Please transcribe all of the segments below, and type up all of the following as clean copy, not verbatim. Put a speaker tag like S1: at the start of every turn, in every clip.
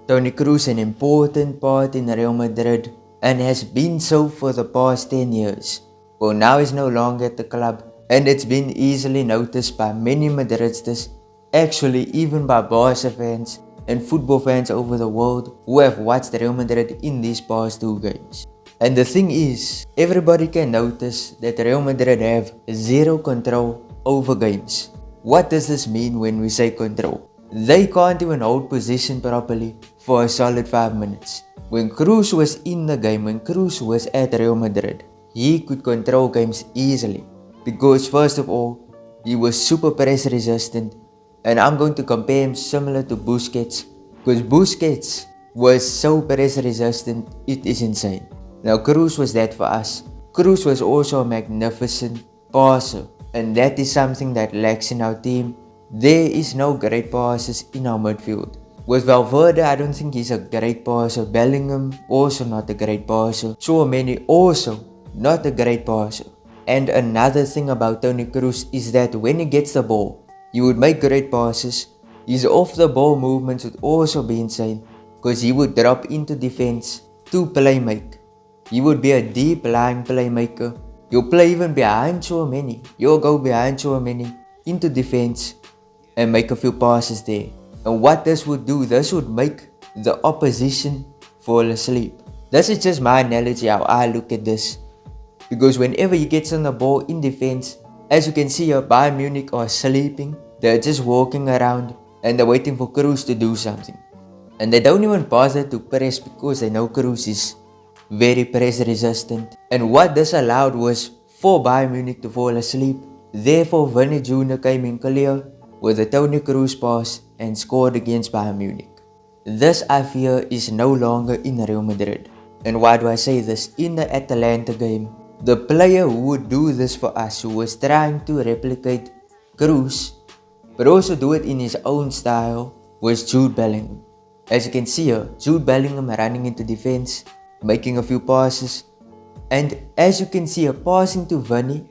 S1: Toni Kroos an important part in Real Madrid and has been so for the past 10 years. Well, now he's no longer at the club, and it's been easily noticed by many Madridistas, actually even by Barca fans and football fans over the world who have watched Real Madrid in these past 2 games. And the thing is, everybody can notice that Real Madrid have zero control over games. What does this mean when we say control? They can't even hold position properly for a solid 5 minutes. When Kroos was in the game, when Kroos was at Real Madrid, he could control games easily. Because first of all, he was super press resistant, and I'm going to compare him similar to Busquets, because Busquets was so press resistant, it is insane. Now Kroos was that for us. Kroos was also a magnificent passer, and that is something that lacks in our team. There is no great passes in our midfield. With Valverde, I don't think he's a great passer. Bellingham, also not a great passer. Tchouameni, also not a great passer. And another thing about Toni Kroos is that when he gets the ball, he would make great passes. His off-the-ball movements would also be insane, because he would drop into defense to play make. He would be a deep lying playmaker. You'll play even behind Tchouameni. You'll go behind Tchouameni into defense and make a few passes there. And what this would do, this would make the opposition fall asleep. This is just my analogy how I look at this. Because whenever he gets on the ball in defense, as you can see here, Bayern Munich are sleeping. They're just walking around and they're waiting for Kroos to do something. And they don't even bother to press because they know Kroos is very press resistant. And what this allowed was for Bayern Munich to fall asleep. Therefore, Vini Jr. came in clear with a Toni Kroos pass and scored against Bayern Munich. This, I fear, is no longer in Real Madrid. And why do I say this? In the Atalanta game, the player who would do this for us, who was trying to replicate Kroos, but also do it in his own style, was Jude Bellingham. As you can see here, Jude Bellingham running into defense, making a few passes, and as you can see here, passing to Vini,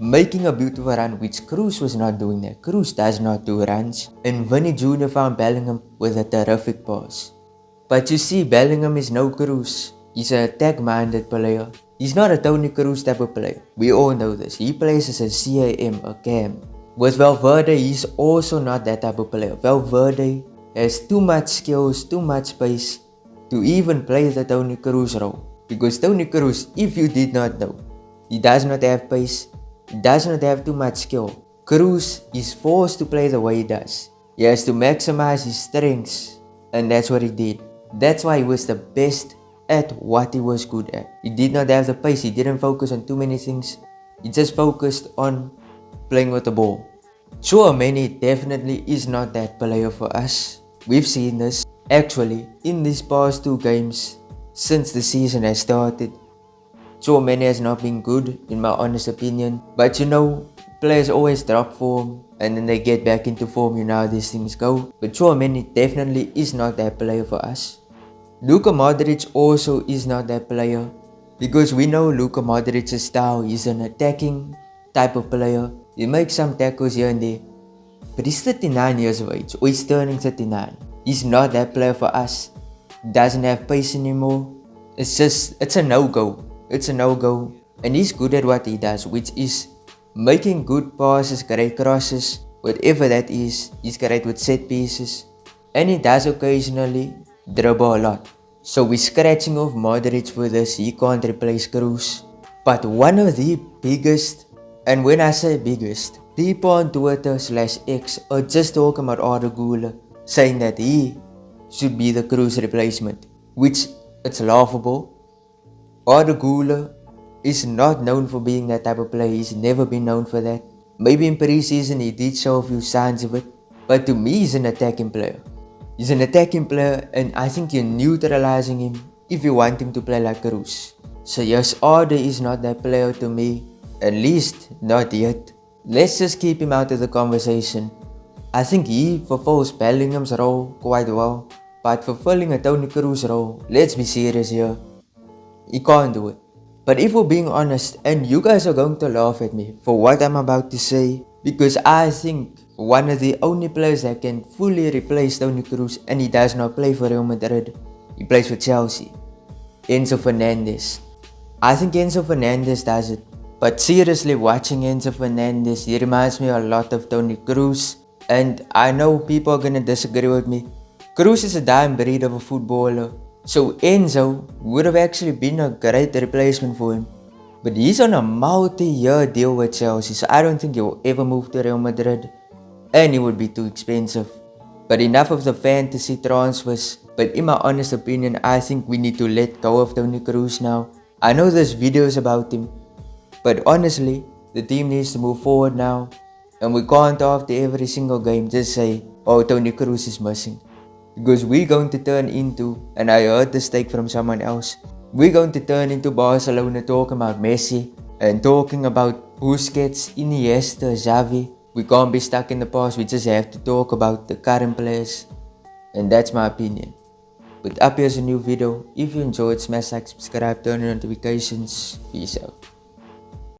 S1: making a beautiful run, which Kroos was not doing that. Kroos does not do runs, and Vini Jr. found Bellingham with a terrific pass. But you see, Bellingham is no Kroos. He's an attack-minded player. He's not a Toni Kroos type of player. We all know this. He plays as a CAM, a cam. With Valverde, he's also not that type of player. Valverde has too much skills, too much pace to even play the Toni Kroos role. Because Toni Kroos, if you did not know, he does not have pace. He does not have too much skill. Kroos is forced to play the way he does. He has to maximize his strengths, and that's what he did. That's why he was the best at what he was good at. He did not have the pace. He didn't focus on too many things. He just focused on playing with the ball. Tchouameni definitely is not that player for us. We've seen this actually in these past 2 games since the season has started. Tchouameni has not been good, in my honest opinion. But you know, players always drop form and then they get back into form. You know how these things go. But Tchouameni definitely is not that player for us. Luka Modric also is not that player. Because we know Luka Modric's style. He's an attacking type of player. He makes some tackles here and there. But he's 39 years of age. Or he's turning 39. He's not that player for us. Doesn't have pace anymore. It's a no-go. It's a no-go, and he's good at what he does, which is making good passes, great crosses, whatever that is. He's great with set pieces, and he does occasionally dribble a lot. So we're scratching off Modric for this. He can't replace Kroos. But one of the biggest, and when I say biggest, people on Twitter/X are just talking about Arda Güler, saying that he should be the Kroos replacement, which it's laughable. Arda Güler is not known for being that type of player. He's never been known for that. Maybe in pre-season he did show a few signs of it, but to me he's an attacking player. He's an attacking player, and I think you're neutralizing him if you want him to play like Kroos. So yes, Arda is not that player to me, at least not yet. Let's just keep him out of the conversation. I think he fulfills Bellingham's role quite well, but fulfilling a Toni Kroos role, let's be serious here, he can't do it. But if we're being honest, and you guys are going to laugh at me for what I'm about to say, Because I think one of the only players that can fully replace Toni Kroos, and he does not play for Real Madrid, he plays for Chelsea, Enzo Fernandez. I think Enzo Fernandez does it. But seriously, watching Enzo Fernandez, he reminds me a lot of Toni Kroos. And I know people are gonna disagree with me. Kroos is a dying breed of a footballer. So Enzo would have actually been a great replacement for him. But he's on a multi-year deal with Chelsea, so I don't think he will ever move to Real Madrid. And he would be too expensive. But enough of the fantasy transfers. But in my honest opinion, I think we need to let go of Toni Kroos now. I know there's videos about him, but honestly, the team needs to move forward now. And we can't after every single game just say, oh, Toni Kroos is missing. Because we're going to turn into, and I heard this take from someone else, we're going to turn into Barcelona talking about Messi and talking about Busquets, Iniesta, Xavi. We can't be stuck in the past, we just have to talk about the current players. And that's my opinion. But up here's a new video. If you enjoyed, smash like, subscribe, turn on notifications. Peace out.